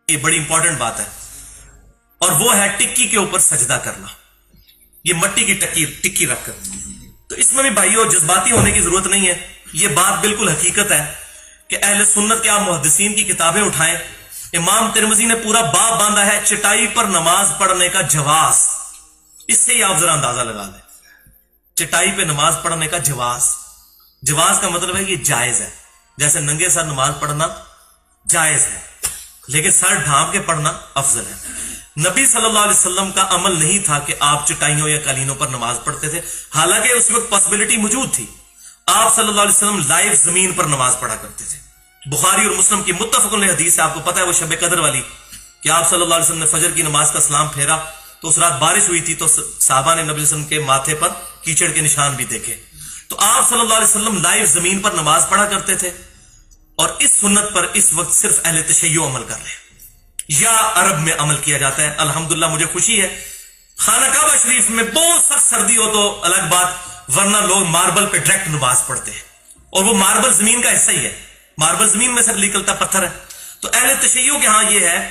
یہ بڑی انپورٹنٹ بات ہے، اور وہ ہے ٹکی کے اوپر سجدہ کرنا، یہ مٹی کی ٹکی رکھ کر۔ تو اس میں بھی بھائیو جذباتی ہونے کی ضرورت نہیں ہے، یہ بات بالکل حقیقت ہے کہ اہل سنت کے آپ محدثین کی کتابیں اٹھائیں، امام ترمذی نے پورا باب باندھا ہے چٹائی پر نماز پڑھنے کا جواز۔ اس سے ہی آپ ذرا اندازہ لگا لیں، چٹائی پہ نماز پڑھنے کا جواز کا مطلب ہے یہ جائز ہے، جیسے ننگے سر نماز پڑھنا جائز ہے، لیکن سر ڈھانپ کے پڑھنا افضل ہے۔ نبی صلی اللہ علیہ وسلم کا عمل نہیں تھا کہ آپ چٹائیوں یا قالینوں پر نماز پڑھتے تھے، حالانکہ اس وقت پاسبلٹی موجود تھی۔ آپ صلی اللہ علیہ وسلم لائیو زمین پر نماز پڑھا کرتے تھے۔ بخاری اور مسلم کی متفق علیہ حدیث ہے، آپ کو پتہ ہے وہ شب قدر والی، کہ آپ صلی اللہ علیہ وسلم نے فجر کی نماز کا سلام پھیرا تو اس رات بارش ہوئی تھی، تو صحابہ نے نبی صلی اللہ علیہ وسلم کے ماتھے پر کیچڑ کے نشان بھی دیکھے۔ تو آپ صلی اللہ علیہ وسلم لائیو زمین پر نماز پڑھا کرتے تھے، اور اس سنت پر اس وقت صرف اہل تشیع عمل کر رہے ہیں، یا عرب میں عمل کیا جاتا ہے۔ الحمدللہ مجھے خوشی ہے، خانہ کعبہ شریف میں بہت سخت سردی ہو تو الگ بات، ورنہ لوگ ماربل پہ ڈائریکٹ نماز پڑھتے ہیں، اور وہ ماربل زمین کا حصہ ہی ہے، ماربل زمین میں سے نکلتا پتھر ہے۔ تو اہل تشیع کے ہاں یہ ہے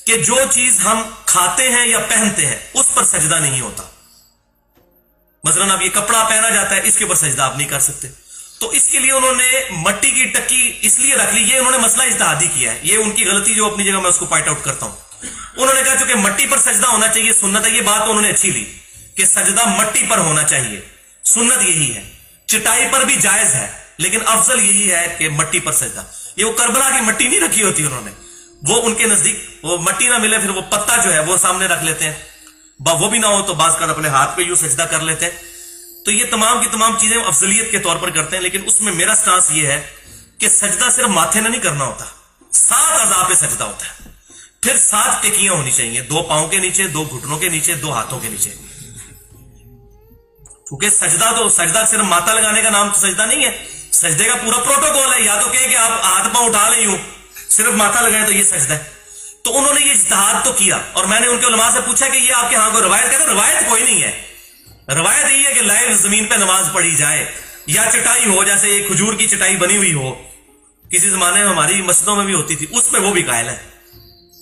کہ جو چیز ہم کھاتے ہیں یا پہنتے ہیں اس پر سجدہ نہیں ہوتا۔ مثلا اب یہ کپڑا پہنا جاتا ہے، اس کے اوپر سجدہ آپ نہیں کر سکتے، تو اس کے لیے انہوں نے مٹی کی ٹکی اس لیے رکھ لی، یہ انہوں نے مسئلہ اجتہادی کیا ہے، یہ ان کی غلطی جو اپنی جگہ میں اس کو پوائنٹ آؤٹ کرتا ہوں۔ انہوں نے کہا چونکہ مٹی پر سجدہ ہونا چاہیے سنت ہے، یہ بات انہوں نے اچھی لی کہ سجدہ مٹی پر ہونا چاہیے، سنت یہی ہے۔ چٹائی پر بھی جائز ہے، لیکن افضل یہی ہے کہ مٹی پر سجدہ۔ یہ وہ کربلا کی مٹی نہیں رکھی ہوتی انہوں نے، وہ ان کے نزدیک وہ مٹی نہ ملے، پھر وہ پتا جو ہے وہ سامنے رکھ لیتے ہیں، وہ بھی نہ ہو تو بعض کا اپنے ہاتھ پہ یوں سجدہ کر لیتے ہیں۔ تو یہ تمام کی تمام چیزیں افضلیت کے طور پر کرتے ہیں، لیکن اس میں میرا سٹانس یہ ہے کہ سجدہ صرف ماتھے نہ نہیں کرنا ہوتا، 7 اعضاء پہ سجدہ ہوتا ہے، پھر 7 ٹکیاں ہونی چاہیے، 2 پاؤں کے نیچے، 2 گھٹنوں کے نیچے، 2 ہاتھوں کے نیچے، کیونکہ سجدہ صرف ماتھا لگانے کا نام تو سجدہ نہیں ہے، سجدے کا پورا پروٹوکول ہے۔ یا تو کہ آپ ہاتھ پاؤں اٹھا لیں یوں، صرف ماتھا لگائیں تو یہ سجدہ ہے۔ تو انہوں نے یہ اجتہاد تو کیا، اور میں نے ان کے علماء سے پوچھا کہ یہ آپ کے ہاں کوئی روایت، کہتے روایت کوئی نہیں ہے، روایت یہی ہے کہ لائیو زمین پہ نماز پڑھی جائے، یا چٹائی ہو، جیسے ایک کھجور کی چٹائی بنی ہوئی ہو، کسی زمانے میں ہماری مسجدوں میں بھی ہوتی تھی، اس پہ وہ بھی قائل ہے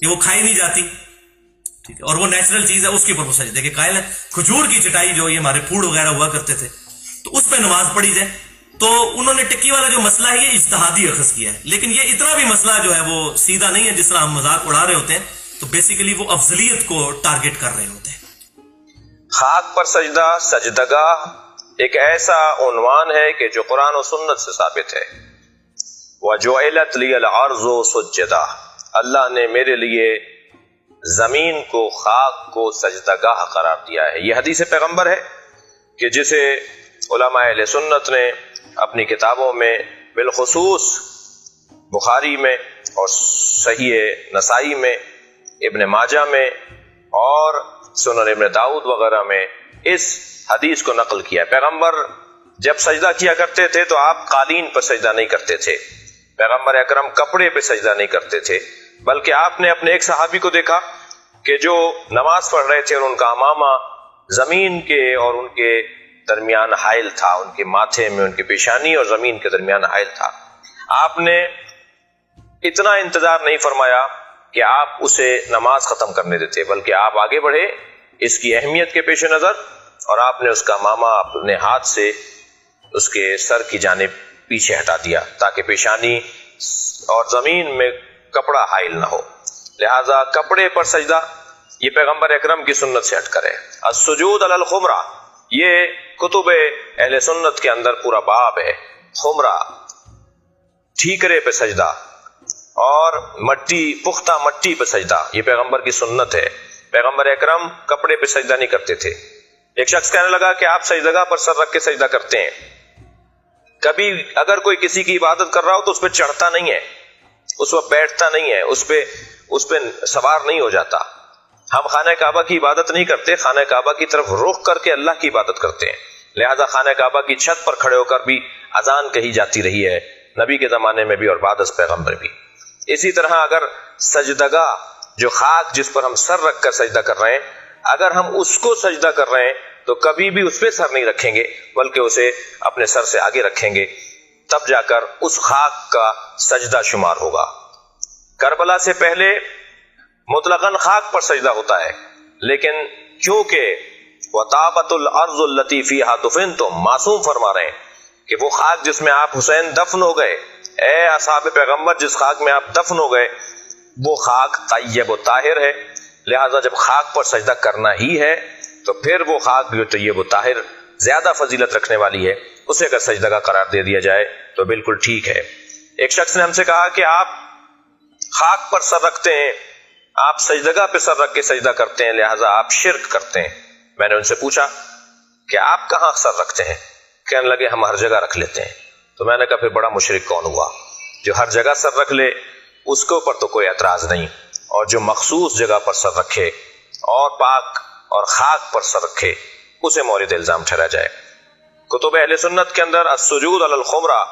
کہ وہ کھائی نہیں جاتی، ٹھیک ہے، اور وہ نیچرل چیز ہے، اس کے اوپر وہ سجدے کے قائل ہے۔ کھجور کی چٹائی جو یہ ہمارے پھوڑ وغیرہ ہوا کرتے تھے، تو اس پہ نماز پڑھی جائے۔ تو انہوں نے ٹکی والا جو مسئلہ ہے یہ اجتہادی اخذ کیا ہے، لیکن یہ اتنا بھی مسئلہ جو ہے وہ سیدھا نہیں ہے جس طرح ہم مذاق اڑا رہے ہوتے ہیں، تو بیسیکلی وہ افضلیت کو ٹارگٹ کر رہے ہوتے ہیں۔ خاک پر سجدہ، سجدگاہ ایک ایسا عنوان ہے کہ جو قرآن و سنت سے ثابت ہے۔ وَجُعِلَتْ لِيَ الْأَرْضُ سُجَّدًا، اللہ نے میرے لیے زمین کو، خاک کو سجدگاہ قرار دیا ہے۔ یہ حدیث پیغمبر ہے کہ جسے علماء اہل سنت نے اپنی کتابوں میں، بالخصوص بخاری میں اور صحیح نسائی میں، ابن ماجہ میں اور سنن ابن داؤد وغیرہ میں اس حدیث کو نقل کیا۔ پیغمبر جب سجدہ کیا کرتے تھے تو آپ قالین پر سجدہ نہیں کرتے تھے، پیغمبر اکرم کپڑے پہ سجدہ نہیں کرتے تھے، بلکہ آپ نے اپنے ایک صحابی کو دیکھا کہ جو نماز پڑھ رہے تھے اور ان کا امامہ زمین کے اور ان کے درمیان حائل تھا، ان کے ماتھے میں، ان کی پیشانی اور زمین کے درمیان حائل تھا۔ آپ نے اتنا انتظار نہیں فرمایا کہ آپ اسے نماز ختم کرنے دیتے، بلکہ آپ آگے بڑھے اس کی اہمیت کے پیش نظر، اور آپ نے اس کا امامہ اپنے ہاتھ سے اس کے سر کی جانب پیچھے ہٹا دیا تاکہ پیشانی اور زمین میں کپڑا حائل نہ ہو۔ لہذا کپڑے پر سجدہ یہ پیغمبر اکرم کی سنت سے ہٹ کر ہے۔ السجود علی الخمرہ، یہ کتب اہل سنت کے اندر پورا باب ہے۔ خمرہ، ٹھیکرے پہ سجدہ، اور مٹی، پختہ مٹی پہ سجدہ، یہ پیغمبر کی سنت ہے۔ پیغمبر اکرم کپڑے پہ سجدہ نہیں کرتے تھے۔ ایک شخص کہنے لگا کہ آپ سجدگاہ پر سر رکھ کے سجدہ کرتے ہیں، کبھی اگر کوئی کسی کی عبادت کر رہا ہو تو اس پہ چڑھتا نہیں ہے، اس وقت بیٹھتا نہیں ہے، اس پہ سوار نہیں ہو جاتا۔ ہم خانہ کعبہ کی عبادت نہیں کرتے، خانہ کعبہ کی طرف رخ کر کے اللہ کی عبادت کرتے ہیں، لہذا خانہ کعبہ کی چھت پر کھڑے ہو کر بھی اذان کہی جاتی رہی ہے، نبی کے زمانے میں بھی اور بعد از پیغمبر بھی۔ اسی طرح اگر سجدگاہ، جو خاک جس پر ہم سر رکھ کر سجدہ کر رہے ہیں، اگر ہم اس کو سجدہ کر رہے ہیں تو کبھی بھی اس پہ سر نہیں رکھیں گے، بلکہ اسے اپنے سر سے آگے رکھیں گے، تب جا کر اس خاک کا سجدہ شمار ہوگا۔ کربلا سے پہلے مطلقاً خاک پر سجدہ ہوتا ہے، لیکن چونکہ وَطَابَتُ الْأَرْضُ الَّتِي فِيهَا دُفِنْتُمْ، معصوم فرما رہے ہیں کہ وہ خاک جس میں آپ حسین دفن ہو گئے، اے اصحاب پیغمبر جس خاک میں آپ دفن ہو گئے، وہ خاک طیب و طاہر ہے، لہذا جب خاک پر سجدہ کرنا ہی ہے تو پھر وہ خاک جو طیب و طاہر زیادہ فضیلت رکھنے والی ہے، اسے اگر سجدہ قرار دے دیا جائے تو بالکل ٹھیک ہے۔ ایک شخص نے ہم سے کہا کہ آپ خاک پر سر رکھتے ہیں، آپ سجدگاہ پہ سر رکھ کے سجدہ کرتے ہیں، لہذا آپ شرک کرتے ہیں۔ میں نے ان سے پوچھا کہ آپ کہاں سر رکھتے ہیں؟ کہنے لگے ہم ہر جگہ رکھ لیتے ہیں۔ تو میں نے کہا پھر بڑا مشرک کون ہوا؟ جو ہر جگہ سر رکھ لے اس کے اوپر تو کوئی اعتراض نہیں، اور جو مخصوص جگہ پر سر رکھے اور پاک اور خاک پر سر رکھے اسے مورد الزام ٹھہرا جائے۔ کتب اہل سنت کے اندر السجود علی الخمرہ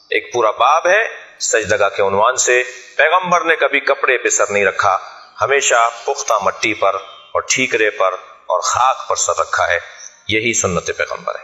ایک پورا باب ہے سجدگاہ کے عنوان سے۔ پیغمبر نے کبھی کپڑے پہ سر نہیں رکھا، ہمیشہ پختہ مٹی پر اور ٹھیکرے پر اور خاک پر سر رکھا ہے، یہی سنت پیغمبر ہے۔